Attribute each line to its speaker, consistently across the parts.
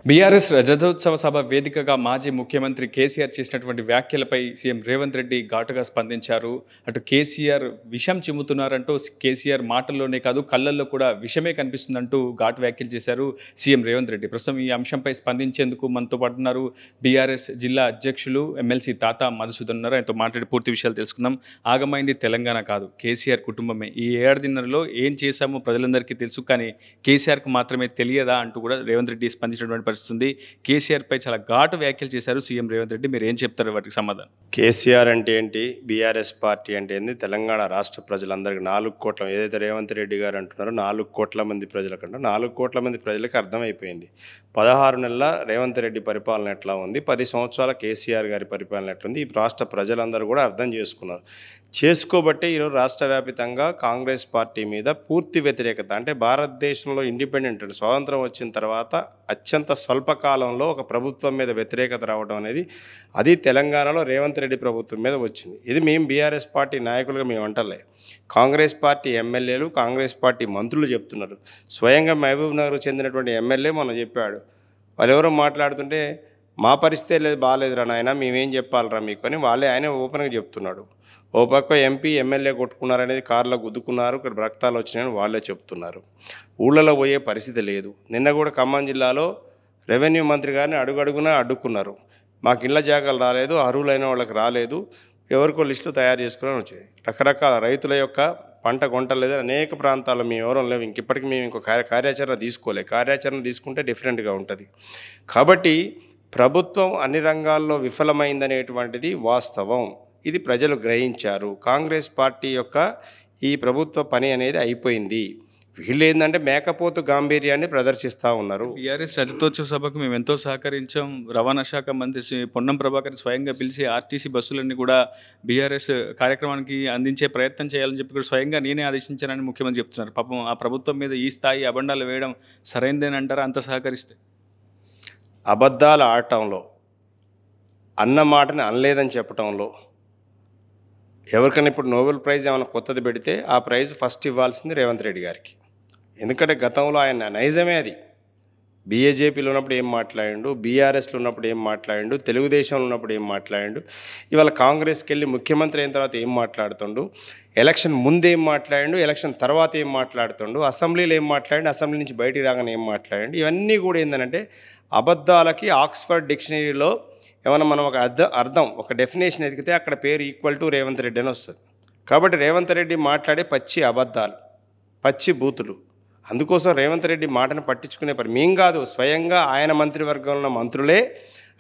Speaker 1: BRS రజతోత్సవ సభ వేదికగా మాజీ ముఖ్యమంత్రి కేసీఆర్ చేసినటువంటి వ్యాఖ్యలపై సీఎం రేవంత్ రెడ్డి ఘాటుగా స్పందించారు. అటు కేసీఆర్ విషం చిమ్ముతున్నారంటూ కేసీఆర్ మాటల్లోనే కాదు కళ్ళల్లో కూడా విషమే కనిపిస్తుందంటూ ఘాటు వ్యాఖ్యలు చేశారు సీఎం రేవంత్ రెడ్డి. ప్రస్తుతం ఈ అంశంపై స్పందించేందుకు మనతో పాటు ఉన్నారు బీఆర్ఎస్ జిల్లా అధ్యక్షులు ఎమ్మెల్సీ తాత మధుసూదన్ ఉన్నారు. ఆయనతో మాట్లాడి పూర్తి విషయాలు తెలుసుకుందాం. ఆగమైంది తెలంగాణ కాదు, కేసీఆర్ కుటుంబమే. ఈ ఏడాదిన్నరలో ఏం చేశామో ప్రజలందరికీ తెలుసు, కానీ కేసీఆర్కు మాత్రమే తెలియదా అంటూ కూడా రేవంత్ రెడ్డి స్పందించినటువంటి పరిస్థితుంది. కేసీఆర్ పై చాలా ఘాటు వ్యాఖ్యలు చేశారు సీఎం రేవంత్ రెడ్డి. మీరు ఏం చెప్తారు వాటికి సమాధానం?
Speaker 2: కేసీఆర్ అంటే ఏంటి, బీఆర్ఎస్ పార్టీ అంటే ఏంటి, తెలంగాణ రాష్ట్ర ప్రజలందరికీ 4 కోట్ల, ఏదైతే రేవంత్ రెడ్డి గారు అంటున్నారో 4 కోట్ల మంది ప్రజలకంటే 4 కోట్ల మంది ప్రజలకు అర్థమైపోయింది. 16 నెలల రేవంత్ రెడ్డి పరిపాలన ఎట్లా ఉంది, 10 సంవత్సరాల కేసీఆర్ గారి పరిపాలన ఎట్లుంది, ఈ రాష్ట్ర ప్రజలందరూ కూడా అర్థం చేసుకున్నారు. చేసుకోబట్టే ఈరోజు రాష్ట్ర వ్యాపితంగా కాంగ్రెస్ పార్టీ మీద పూర్తి వ్యతిరేకత, అంటే భారతదేశంలో ఇండిపెండెంట్ స్వాతంత్రం వచ్చిన తర్వాత అత్యంత స్వల్పకాలంలో ఒక ప్రభుత్వం మీద వ్యతిరేకత రావడం అనేది, అది తెలంగాణలో రేవంత్ రెడ్డి ప్రభుత్వం మీద వచ్చింది. ఇది మేము బీఆర్ఎస్ పార్టీ నాయకులుగా మేము అంటలే, కాంగ్రెస్ పార్టీ ఎమ్మెల్యేలు, కాంగ్రెస్ పార్టీ మంత్రులు చెప్తున్నారు. స్వయంగా మహబూబ్ నగర్కు చెందినటువంటి ఎమ్మెల్యే మొన్న చెప్పాడు, వాళ్ళు ఎవరో మాట్లాడుతుంటే మా పరిస్థితే లేదు, బాగాలేదురా నాయన, మేమేం చెప్పాలరా మీకు అని ఆయన ఓపెన్గా చెప్తున్నాడు. ఓ పక్క ఎంపీ ఎమ్మెల్యే కొట్టుకున్నారనేది, కార్లో గుద్దుకున్నారు, ఇక్కడ రక్తాలు వచ్చినాయని వాళ్ళే చెప్తున్నారు. ఊళ్ళలో పోయే పరిస్థితి లేదు. నిన్న కూడా ఖమ్మం జిల్లాలో రెవెన్యూ మంత్రి గారిని అడుగడుగునా అడ్డుకున్నారు. మాకు ఇళ్ల జాగాలు రాలేదు, అర్హులైన వాళ్ళకి రాలేదు, ఎవరికో లిస్టు తయారు చేసుకుని వచ్చాయి. రకరకాల రైతుల యొక్క పంట కొంటలేదు, అనేక ప్రాంతాల్లో మేము ఎవరూ లేవు, ఇప్పటికీ మేము ఇంకో కార్యాచరణ తీసుకోలే. కార్యాచరణ తీసుకుంటే డిఫరెంట్గా ఉంటుంది. కాబట్టి ప్రభుత్వం అన్ని రంగాల్లో విఫలమైందనేటువంటిది వాస్తవం. ఇది ప్రజలు గ్రహించారు. కాంగ్రెస్ పార్టీ యొక్క ఈ ప్రభుత్వ పని అనేది అయిపోయింది. వీళ్ళు ఏంటంటే మేకపోతు గాంభీర్యాన్ని ప్రదర్శిస్తూ ఉన్నారు.
Speaker 1: బీఆర్ఎస్ రజతోత్సవ సభకు మేము ఎంతో సహకరించాం. రవాణా శాఖ మంత్రి పొన్నం ప్రభాకర్ స్వయంగా పిలిచి ఆర్టీసీ బస్సులన్నీ కూడా బీఆర్ఎస్ కార్యక్రమానికి అందించే ప్రయత్నం చేయాలని చెప్పి కూడా స్వయంగా నేనే ఆదేశించానని ముఖ్యమంత్రి చెప్తున్నారు. పాపం ఆ ప్రభుత్వం మీద ఈ స్థాయి అబండాలు వేయడం సరైందేనంటారా అంత సహకరిస్తే?
Speaker 2: అబద్ధాలు ఆడటంలో, అన్న మాటని అనలేదని చెప్పటంలో, ఎవరికైనా ఇప్పుడు నోబెల్ ప్రైజ్ ఏమైనా కొత్తది పెడితే ఆ ప్రైజ్ ఫస్ట్ ఇవ్వాల్సింది రేవంత్ రెడ్డి గారికి. ఎందుకంటే గతంలో ఆయన నైజమే అది. బీజేపీలో ఉన్నప్పుడు ఏం మాట్లాడిండు, బీఆర్ఎస్లో ఉన్నప్పుడు ఏం మాట్లాడిండు, తెలుగుదేశంలో ఉన్నప్పుడు ఏం మాట్లాడిండు, ఇవాళ కాంగ్రెస్కి వెళ్ళి ముఖ్యమంత్రి అయిన తర్వాత ఏం మాట్లాడుతుండు, ఎలక్షన్ ముందు ఏం మాట్లాడిండు, ఎలక్షన్ తర్వాత ఏం మాట్లాడుతుండు, అసెంబ్లీలో ఏం మాట్లాడిండు, అసెంబ్లీ నుంచి బయటికి రాగానే ఏం మాట్లాడిండు, ఇవన్నీ కూడా ఏంటంటే అబద్ధాలకి ఆక్స్ఫర్డ్ డిక్షనరీలో ఏమన్నా మనం ఒక అర్థం ఒక డెఫినేషన్ ఎదిగితే అక్కడ పేరు ఈక్వల్ టు రేవంత్ రెడ్డి అని వస్తుంది. కాబట్టి రేవంత్ రెడ్డి మాట్లాడే పచ్చి అబద్ధాలు, పచ్చి బూతులు. అందుకోసం రేవంత్ రెడ్డి మాటను పట్టించుకునే మేం కాదు, స్వయంగా ఆయన మంత్రివర్గంలో ఉన్న మంత్రులే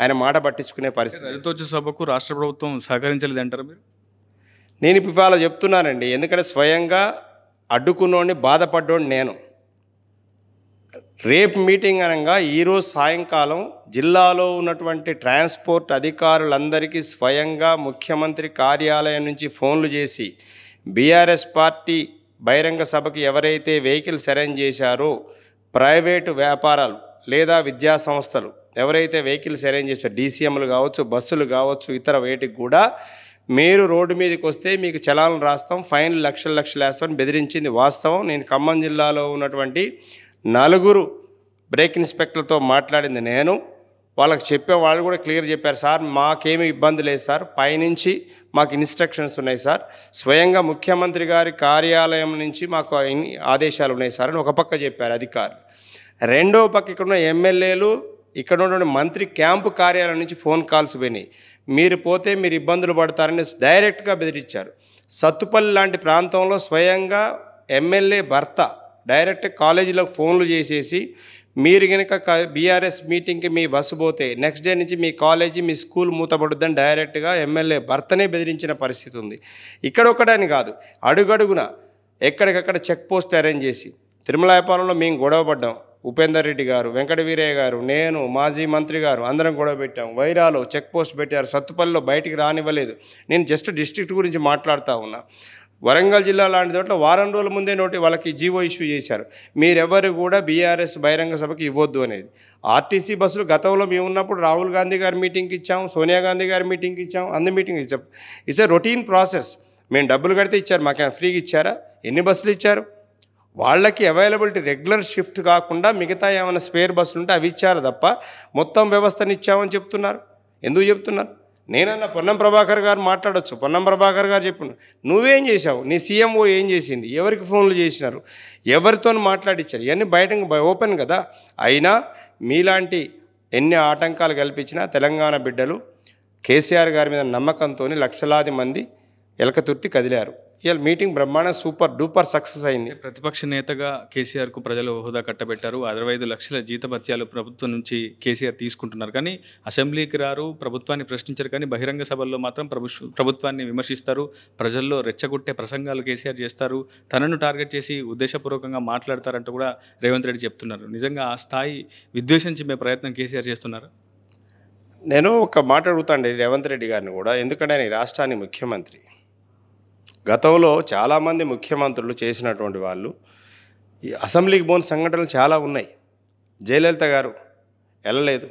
Speaker 2: ఆయన మాట పట్టించుకునే పరిస్థితి.
Speaker 1: రజతోత్సవ సభకు రాష్ట్ర ప్రభుత్వం సహకరించలేదంటారా మీరు?
Speaker 2: నేను ఇప్పుడు ఇవాళ చెప్తున్నానండి, ఎందుకంటే స్వయంగా అడ్డుకున్నోడిని, బాధపడ్డోడిని నేను. రేపు మీటింగ్ అనగా ఈరోజు సాయంకాలం జిల్లాలో ఉన్నటువంటి ట్రాన్స్పోర్ట్ అధికారులందరికీ స్వయంగా ముఖ్యమంత్రి కార్యాలయం నుంచి ఫోన్లు చేసి, బీఆర్ఎస్ పార్టీ బహిరంగ సభకి ఎవరైతే వెహికల్స్ అరేంజ్ చేశారో, ప్రైవేటు వ్యాపారాలు లేదా విద్యా సంస్థలు ఎవరైతే వెహికల్స్ అరేంజ్ చేశారో, డీసీఎంలు కావచ్చు, బస్సులు కావచ్చు, ఇతర వేటికి కూడా మీరు రోడ్డు మీదకి వస్తే మీకు చలాన్లు రాస్తాం, ఫైన్లు లక్షలు వేస్తామని బెదిరించింది వాస్తవం. నేను ఖమ్మం జిల్లాలో ఉన్నటువంటి 4 బ్రేక్ ఇన్స్పెక్టర్లతో మాట్లాడింది నేను. వాళ్ళకి చెప్పే వాళ్ళు కూడా క్లియర్ చెప్పారు, సార్ మాకేమీ ఇబ్బంది లేదు సార్, పైనుంచి మాకు ఇన్స్ట్రక్షన్స్ ఉన్నాయి సార్, స్వయంగా ముఖ్యమంత్రి గారి కార్యాలయం నుంచి మాకు ఆదేశాలు ఉన్నాయి సార్ అని ఒక పక్క చెప్పారు అధికారులు. రెండో పక్క ఇక్కడ ఉన్న ఎమ్మెల్యేలు, ఇక్కడ ఉన్నటువంటి మంత్రి క్యాంపు కార్యాలయం నుంచి ఫోన్ కాల్స్ పోయినాయి, మీరు పోతే మీరు ఇబ్బందులు పడతారని డైరెక్ట్గా బెదిరించారు. సత్తుపల్లి లాంటి ప్రాంతంలో స్వయంగా ఎమ్మెల్యే భర్త డైరెక్ట్ కాలేజీలకు ఫోన్లు చేసేసి, మీరు కనుక బీఆర్ఎస్ మీటింగ్కి మీ బస్సు పోతే నెక్స్ట్ డే నుంచి మీ కాలేజీ, మీ స్కూల్ మూతపడుద్దని డైరెక్ట్గా ఎమ్మెల్యే భర్తనే బెదిరించిన పరిస్థితి ఉంది. ఇక్కడొక్కడని కాదు, అడుగడుగున ఎక్కడికక్కడ చెక్ పోస్ట్ అరేంజ్ చేసి, తిరుమలాయపాలెంలో మేము గొడవపడ్డాం, ఉపేందర్ రెడ్డి గారు, వెంకట వీరయ్య గారు, నేను, మాజీ మంత్రి గారు అందరం గొడవ పెట్టాం. వైరాలో చెక్ పోస్ట్ పెట్టారు, సత్తుపల్లిలో బయటికి రానివ్వలేదు. నేను జస్ట్ డిస్ట్రిక్ట్ గురించి మాట్లాడుతూ ఉన్నా. వరంగల్ జిల్లా లాంటి చోట్ల వారం రోజుల ముందే వాళ్ళకి జీవో ఇష్యూ చేశారు, మీరెవరు కూడా బీఆర్ఎస్ బహిరంగ సభకి ఇవ్వద్దు అనేది. ఆర్టీసీ బస్సులు గతంలో మేము ఉన్నప్పుడు రాహుల్ గాంధీ గారి మీటింగ్కి ఇచ్చాం, సోనియా గాంధీ గారి మీటింగ్కి ఇచ్చాం, అన్ని మీటింగ్ ఇచ్చాం. It's a routine process. మేము డబ్బులు కడితే ఇచ్చారు, మాకేమైనా ఫ్రీగా ఇచ్చారా? ఎన్ని బస్సులు ఇచ్చారు? వాళ్ళకి అవైలబిలిటీ రెగ్యులర్ షిఫ్ట్ కాకుండా మిగతా ఏమైనా స్పేర్ బస్సులు ఉంటే అవి ఇచ్చారు తప్ప మొత్తం వ్యవస్థని ఇచ్చామని చెప్తున్నారు. ఎందుకు చెప్తున్నారు? నేనన్నా పొన్నం ప్రభాకర్ గారు మాట్లాడొచ్చు. పొన్నం ప్రభాకర్ గారు చెప్పిన నువ్వేం చేశావు, నీ సీఎంఓ ఏం చేసింది, ఎవరికి ఫోన్లు చేసినారు, ఎవరితో మాట్లాడించారు, ఇవన్నీ బయట ఓపెన్ కదా. అయినా మీలాంటి ఎన్ని ఆటంకాలు కల్పించినా తెలంగాణ బిడ్డలు కేసీఆర్ గారి మీద నమ్మకంతో లక్షలాది మంది ఎలకతుర్తి కదిలారు. ఇవాళ మీటింగ్ బ్రహ్మాండ సూపర్ డూపర్ సక్సెస్ అయింది.
Speaker 1: ప్రతిపక్ష నేతగా కేసీఆర్కు ప్రజలు హోదా కట్టబెట్టారు. 65 లక్షల జీతభత్యాలు ప్రభుత్వం నుంచి కేసీఆర్ తీసుకుంటున్నారు. కానీ అసెంబ్లీకి రారు, ప్రభుత్వాన్ని ప్రశ్నించారు. కానీ బహిరంగ సభల్లో మాత్రం ప్రభుత్వాన్ని విమర్శిస్తారు. ప్రజల్లో రెచ్చగొట్టే ప్రసంగాలు కేసీఆర్ చేస్తారు. తనను టార్గెట్ చేసి ఉద్దేశపూర్వకంగా మాట్లాడతారంటూ కూడా రేవంత్ రెడ్డి చెప్తున్నారు. నిజంగా ఆ స్థాయి విద్వేషం చిమ్మే ప్రయత్నం కేసీఆర్ చేస్తున్నారు.
Speaker 2: నేను ఒక మాట అడుగుతాండి రేవంత్ రెడ్డి గారిని కూడా, ఎందుకంటే ఆయన ఈ రాష్ట్రానికి ముఖ్యమంత్రి. గతంలో చాలామంది ముఖ్యమంత్రులు చేసినటువంటి వాళ్ళు ఈ అసెంబ్లీకి పోని సంఘటనలు చాలా ఉన్నాయి. జయలలిత గారు వెళ్ళలేదు.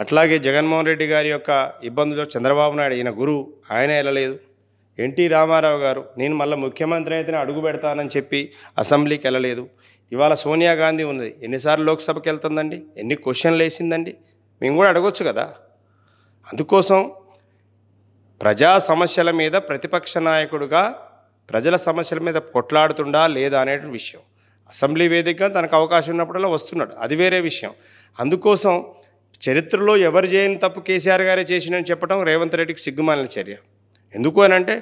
Speaker 2: అట్లాగే జగన్మోహన్ రెడ్డి గారి యొక్క ఇబ్బందులు చంద్రబాబు నాయుడు ఈయన గురువు ఆయన వెళ్ళలేదు. ఎన్టీ రామారావు గారు నేను మళ్ళీ ముఖ్యమంత్రి అయితేనే అడుగు పెడతానని చెప్పి అసెంబ్లీకి వెళ్ళలేదు. ఇవాళ సోనియా గాంధీ ఉన్నది, ఎన్నిసార్లు లోక్సభకి వెళ్తుందండి, ఎన్ని క్వశ్చన్లు వేసిందండి, మేము కూడా అడగొచ్చు కదా. అందుకోసం ప్రజా సమస్యల మీద ప్రతిపక్ష నాయకుడిగా ప్రజల సమస్యల మీద కొట్లాడుతుండా లేదా అనే విషయం అసెంబ్లీ వేదికగా తనకు అవకాశం ఉన్నప్పుడల్లా వస్తున్నాడు, అది వేరే విషయం. అందుకోసం చరిత్రలో ఎవరు చేయని తప్పు కేసీఆర్ గారే చేసినని చెప్పడం రేవంత్ రెడ్డికి సిగ్గుమాలిన చర్య. ఎందుకు అని అంటే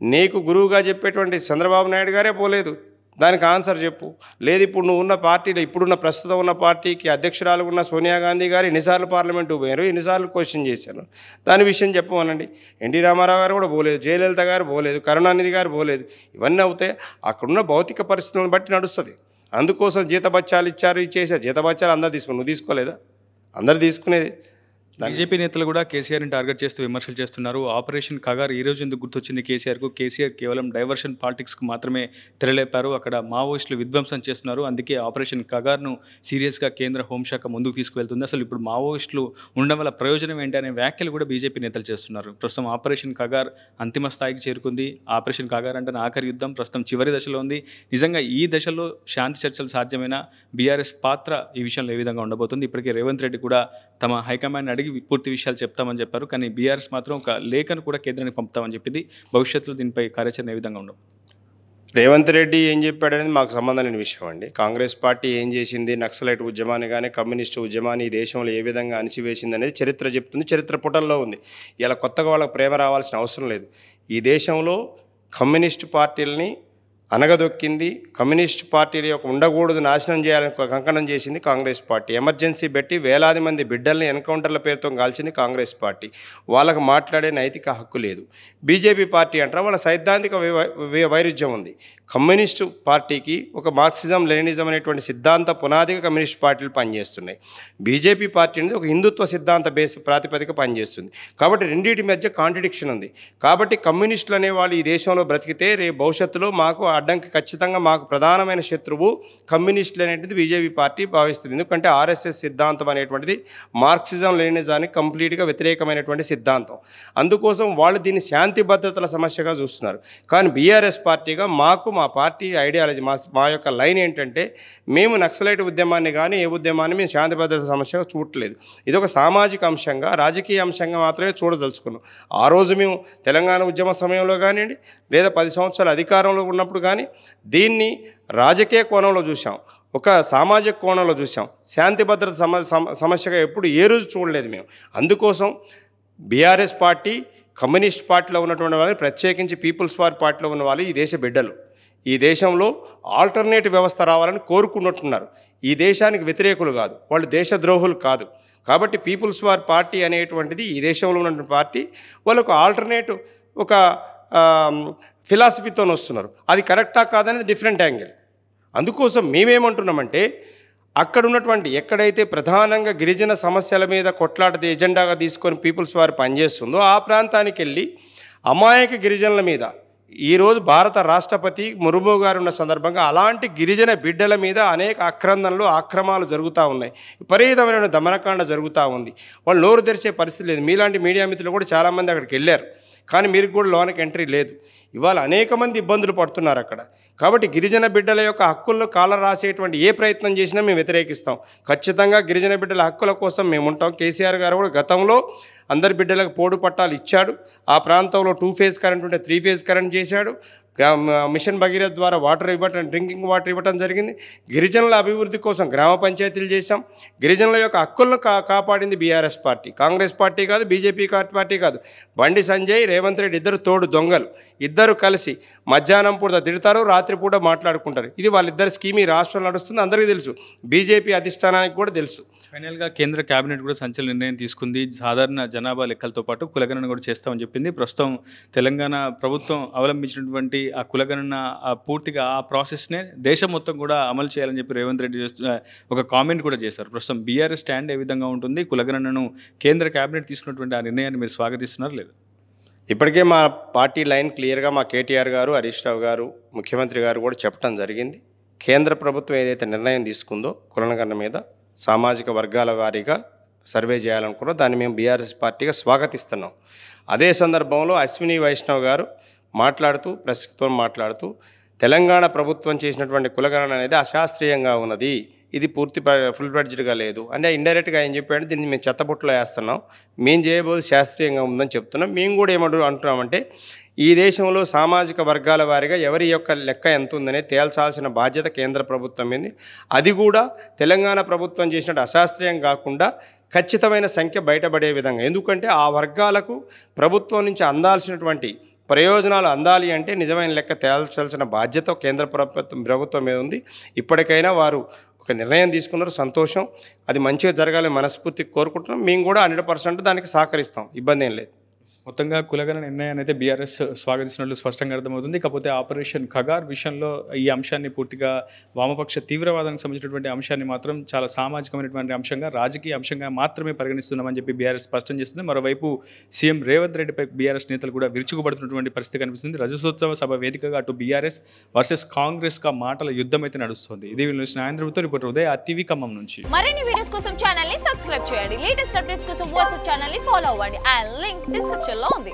Speaker 2: నీకు గురువుగా చెప్పేటువంటి చంద్రబాబు నాయుడు గారే పోలేదు, దానికి ఆన్సర్ చెప్పు. లేదు ఇప్పుడు నువ్వు ఉన్న పార్టీలో ఇప్పుడున్న ప్రస్తుతం ఉన్న పార్టీకి అధ్యక్షురాలు ఉన్న సోనియా గాంధీ గారు ఎన్నిసార్లు పార్లమెంటు పోయారు, ఎన్నిసార్లు క్వశ్చన్ చేశారు, దాని విషయం చెప్పమనండి. ఎన్టీ రామారావు గారు కూడా పోలేదు, జయలలిత గారు పోలేదు, కరుణానిధి గారు పోలేదు. ఇవన్నీ అవుతాయి, అక్కడున్న భౌతిక పరిస్థితులను బట్టి నడుస్తుంది. అందుకోసం జీతబత్యాలు ఇచ్చారు, ఇచ్చేసారు. జీతబత్యాలు అందరు తీసుకుని నువ్వు తీసుకోలేదా? అందరు తీసుకునేది.
Speaker 1: బీజేపీ నేతలు కూడా కేసీఆర్ని టార్గెట్ చేస్తూ విమర్శలు చేస్తున్నారు. ఆపరేషన్ కగార్ ఈ రోజు ఎందుకు గుర్తొచ్చింది కేసీఆర్కు? కేసీఆర్ కేవలం డైవర్షన్ పాలిటిక్స్కు మాత్రమే తెరలేపారు. అక్కడ మావోయిస్టులు విధ్వంసం చేస్తున్నారు. అందుకే ఆపరేషన్ కగార్ను సీరియస్గా కేంద్ర హోంశాఖ ముందుకు తీసుకువెళ్తుంది. అసలు ఇప్పుడు మావోయిస్టులు ఉండడం వల్ల ప్రయోజనం ఏంటి అనే వ్యాఖ్యలు కూడా బీజేపీ నేతలు చేస్తున్నారు. ప్రస్తుతం ఆపరేషన్ కగార్ అంతిమ స్థాయికి చేరుకుంది. ఆపరేషన్ కగార్ అంటే ఆఖరి యుద్ధం ప్రస్తుతం చివరి దశలో ఉంది. నిజంగా ఈ దశలో శాంతి చర్చలు సాధ్యమైన బీఆర్ఎస్ పాత్ర ఈ విషయంలో ఏ విధంగా ఉండబోతుంది? ఇప్పటికే రేవంత్ రెడ్డి కూడా తమ హైకమాండ్ అడిగి పూర్తి విషయాలు చెప్తామని చెప్పారు. కానీ బీఆర్ఎస్ మాత్రం ఒక లేఖను కూడా కేంద్రానికి పంపుతామని చెప్పింది. భవిష్యత్తులో దీనిపై కార్యాచరణ ఏ విధంగా ఉండవు?
Speaker 2: రేవంత్ రెడ్డి ఏం చెప్పాడనేది మాకు సంబంధం లేని విషయం అండి. కాంగ్రెస్ పార్టీ ఏం చేసింది, నక్సలైట్ ఉద్యమాన్ని కానీ కమ్యూనిస్టు ఉద్యమాన్ని ఈ దేశంలో ఏ విధంగా అణిచివేసింది అనేది చరిత్ర చెప్తుంది, చరిత్ర పుటల్లో ఉంది. ఇలా కొత్తగా వాళ్ళకి ప్రేమ రావాల్సిన అవసరం లేదు. ఈ దేశంలో కమ్యూనిస్టు పార్టీలని అనగదొక్కింది, కమ్యూనిస్ట్ పార్టీల యొక్క ఉండకూడదు నాశనం చేయాలని కంకణం చేసింది కాంగ్రెస్ పార్టీ. ఎమర్జెన్సీ పెట్టి వేలాది మంది బిడ్డల్ని ఎన్కౌంటర్ల పేరుతో కాల్చింది కాంగ్రెస్ పార్టీ. వాళ్ళకు మాట్లాడే నైతిక హక్కు లేదు. బీజేపీ పార్టీ అంటారా వాళ్ళ సైద్ధాంతిక వైరుధ్యం ఉంది. కమ్యూనిస్టు పార్టీకి ఒక మార్క్సిజం లెనినిజం అనేటువంటి సిద్ధాంత పునాదిగా కమ్యూనిస్ట్ పార్టీలు పనిచేస్తున్నాయి. బీజేపీ పార్టీ అనేది ఒక హిందుత్వ సిద్ధాంత బేస్ ప్రాతిపదిక పనిచేస్తుంది. కాబట్టి రెండింటి మధ్య కాంట్రడిక్షన్ ఉంది. కాబట్టి కమ్యూనిస్టులు అనేవాళ్ళు ఈ దేశంలో బ్రతికితే రేపు భవిష్యత్తులో మాకు అడ్డంకి ఖచ్చితంగా మాకు ప్రధానమైన శత్రువు కమ్యూనిస్టులు అనేటిది బీజేపీ పార్టీ భావిస్తుంది. ఎందుకంటే ఆర్ఎస్ఎస్ సిద్ధాంతం అనేటువంటిది మార్క్సిజం లెనినిజానికి కంప్లీట్గా వ్యతిరేకమైనటువంటి సిద్ధాంతం. అందుకోసం వాళ్ళు దీన్ని శాంతి భద్రతల సమస్యగా చూస్తున్నారు. కానీ బీఆర్ఎస్ పార్టీగా మాకు మా పార్టీ ఐడియాలజీ మా యొక్క లైన్ ఏంటంటే మేము నక్సలైట్ ఉద్యమాన్ని కానీ ఏ ఉద్యమాన్ని మేము శాంతి భద్రత సమస్యగా చూడట్లేదు. ఇది ఒక సామాజిక అంశంగా రాజకీయ అంశంగా మాత్రమే చూడదలుచుకున్నాం. ఆ రోజు మేము తెలంగాణ ఉద్యమ సమయంలో కానివ్వండి లేదా 10 సంవత్సరాల అధికారంలో ఉన్నప్పుడు కానీ దీన్ని రాజకీయ కోణంలో చూసాం, ఒక సామాజిక కోణంలో చూసాం. శాంతి భద్రత సమస్యగా ఎప్పుడు ఏ రోజు చూడలేదు మేము. అందుకోసం బీఆర్ఎస్ పార్టీ కమ్యూనిస్ట్ పార్టీలో ఉన్నటువంటి వాళ్ళు, ప్రత్యేకించి పీపుల్స్ వార్ పార్టీలో ఉన్న వాళ్ళు ఈ దేశ బిడ్డలు. ఈ దేశంలో ఆల్టర్నేటివ్ వ్యవస్థ రావాలని కోరుకున్నట్టున్నారు. ఈ దేశానికి వ్యతిరేకులు కాదు, వాళ్ళు దేశద్రోహులు కాదు. కాబట్టి పీపుల్స్ వార్ పార్టీ అనేటువంటిది ఈ దేశంలో ఉన్నటువంటి పార్టీ. వాళ్ళకు ఆల్టర్నేటివ్ ఒక ఫిలాసఫీతో వస్తున్నారు. అది కరెక్టా కాదనేది డిఫరెంట్ యాంగిల్. అందుకోసం మేమేమంటున్నామంటే అక్కడ ఉన్నటువంటి ఎక్కడైతే ప్రధానంగా గిరిజన సమస్యల మీద కొట్లాట ఎజెండాగా తీసుకొని పీపుల్స్ వారు పనిచేస్తుందో ఆ ప్రాంతానికి వెళ్ళి అమాయక గిరిజనుల మీద ఈరోజు భారత రాష్ట్రపతి ముర్ము గారు ఉన్న సందర్భంగా అలాంటి గిరిజన బిడ్డల మీద అనేక ఆక్రందనలు ఆక్రమాలు జరుగుతూ ఉన్నాయి. విపరీతమైన దమనకాండ జరుగుతూ ఉంది. వాళ్ళు నోరు తెరిచే పరిస్థితి లేదు. మీలాంటి మీడియా మిత్రులు కూడా చాలామంది అక్కడికి వెళ్ళారు, కానీ మీరు కూడా లోనికి ఎంట్రీ లేదు. ఇవాళ అనేక మంది ఇబ్బందులు పడుతున్నారు అక్కడ. కాబట్టి గిరిజన బిడ్డల యొక్క హక్కులను కాల రాసేటువంటి ఏ ప్రయత్నం చేసినా మేము వ్యతిరేకిస్తాం. ఖచ్చితంగా గిరిజన బిడ్డల హక్కుల కోసం మేము ఉంటాం. కేసీఆర్ గారు కూడా గతంలో అందరి బిడ్డలకు పోడు పట్టాలు ఇచ్చాడు. ఆ ప్రాంతంలో 2 ఫేజ్ కరెంట్ ఉంటే 3 ఫేజ్ కరెంట్ చేశాడు. మిషన్ భగీరథ ద్వారా వాటర్ ఇవ్వటం, డ్రింకింగ్ వాటర్ ఇవ్వటం జరిగింది. గిరిజనుల అభివృద్ధి కోసం గ్రామ పంచాయతీలు చేశాం. గిరిజనుల యొక్క హక్కులను కాపాడింది బీఆర్ఎస్ పార్టీ, కాంగ్రెస్ పార్టీ కాదు, బీజేపీ పార్టీ కాదు. బండి సంజయ్, రేవంత్ రెడ్డి ఇద్దరు తోడు దొంగలు. ఇద్దరు కలిసి మధ్యాహ్నం పూట తిడతారు, రాత్రిపూట మాట్లాడుకుంటారు. ఇది వాళ్ళిద్దరు స్కీమ్ ఈ రాష్ట్రంలో నడుస్తుంది, అందరికీ తెలుసు. బీజేపీ అధిష్టానానికి కూడా తెలుసు.
Speaker 1: ఫైనల్గా కేంద్ర కేబినెట్ కూడా సంచలన నిర్ణయం తీసుకుంది. సాధారణ జనాభా లెక్కలతో పాటు కులగణన కూడా చేస్తామని చెప్పింది. ప్రస్తుతం తెలంగాణ ప్రభుత్వం అవలంబించినటువంటి ఆ కులగణన పూర్తిగా ఆ ప్రాసెస్నే దేశం మొత్తం కూడా అమలు చేయాలని చెప్పి రేవంత్ రెడ్డి ఒక కామెంట్ కూడా చేశారు. ప్రస్తుతం బీఆర్ఎస్ స్టాండ్ ఏ విధంగా ఉంటుంది, కులగణనను కేంద్ర కేబినెట్ తీసుకున్నటువంటి ఆ నిర్ణయాన్ని మీరు స్వాగతిస్తున్నారు లేదు?
Speaker 2: ఇప్పటికే మా పార్టీ లైన్ క్లియర్గా మా కేటీఆర్ గారు, హరీష్ రావు గారు, ముఖ్యమంత్రి గారు కూడా చెప్పడం జరిగింది. కేంద్ర ప్రభుత్వం ఏదైతే నిర్ణయం తీసుకుందో కులగణన మీద సామాజిక వర్గాల వారీగా సర్వే చేయాలనుకున్నాం, దాన్ని మేము బీఆర్ఎస్ పార్టీగా స్వాగతిస్తున్నాం. అదే సందర్భంలో అశ్విని వైష్ణవ్ గారు ప్రెస్తో మాట్లాడుతూ తెలంగాణ ప్రభుత్వం చేసినటువంటి కులగణన అనేది అశాస్త్రీయంగా ఉన్నది, ఇది ఫుల్ ఫ్లెడ్జ్డ్గా లేదు అంటే ఇండైరెక్ట్గా ఏం చెప్పాడు, దీన్ని మేము చెత్తబుట్టలో వేస్తున్నాం, మేము చేయబోదు శాస్త్రీయంగా ఉందని చెప్తున్నాం. మేము కూడా అంటున్నామంటే ఈ దేశంలో సామాజిక వర్గాల వారీగా ఎవరి యొక్క లెక్క ఎంత ఉందనే తేల్చాల్సిన బాధ్యత కేంద్ర ప్రభుత్వం మీద. అది కూడా తెలంగాణ ప్రభుత్వం చేసినట్టు అశాస్త్రీయం కాకుండా ఖచ్చితమైన సంఖ్య బయటపడే విధంగా. ఎందుకంటే ఆ వర్గాలకు ప్రభుత్వం నుంచి అందాల్సినటువంటి ప్రయోజనాలు అందాలి అంటే నిజమైన లెక్క తేల్చాల్సిన బాధ్యత కేంద్ర ప్రభుత్వం మీద ఉంది. ఇప్పటికైనా వారు ఒక నిర్ణయం తీసుకున్నారు, సంతోషం. అది మంచిగా జరగాలని మనస్ఫూర్తిగా కోరుకుంటున్నాం. మేము కూడా 100% దానికి సహకరిస్తాం, ఇబ్బంది ఏం లేదు.
Speaker 1: మొత్తంగా కులగణన నిర్ణయాన్ని అయితే బీఆర్ఎస్ స్వాగతిస్తున్నట్లు స్పష్టంగా అర్థమవుతుంది. కాకపోతే ఆపరేషన్ ఖగార్ విషయంలో ఈ అంశాన్ని పూర్తిగా వామపక్ష తీవ్రవాదానికి సంబంధించినటువంటి అంశాన్ని మాత్రం చాలా సామాజికమైనటువంటి అంశంగా, రాజకీయ అంశంగా మాత్రమే పరిగణిస్తున్నామని చెప్పి బీఆర్ఎస్ స్పష్టం చేస్తుంది. మరోవైపు సీఎం రేవంత్ రెడ్డిపై బీఆర్ఎస్ నేతలు కూడా విరుచుకుపడుతున్నటువంటి పరిస్థితి కనిపిస్తుంది. రజతోత్సవ సభ వేదికగా అటు బీఆర్ఎస్ వర్సెస్ కాంగ్రెస్గా మాటల యుద్ధం అయితే నడుస్తుంది. ఇది ఆంధ్రతో రిపోర్టర్ ఉదయ్, RTV ఖమ్మం నుంచి.
Speaker 3: మరిన్ని వీడియోస్ కోసం ఛానల్ ని సబ్స్క్రైబ్ చేయండి. లేటెస్ట్ అప్డేట్స్ కోసం వాట్సాప్ ఛానల్ ని ఫాలో అవ్వండి. ఆ లింక్ డిస్క్రిప్షన్ లో ఉంది.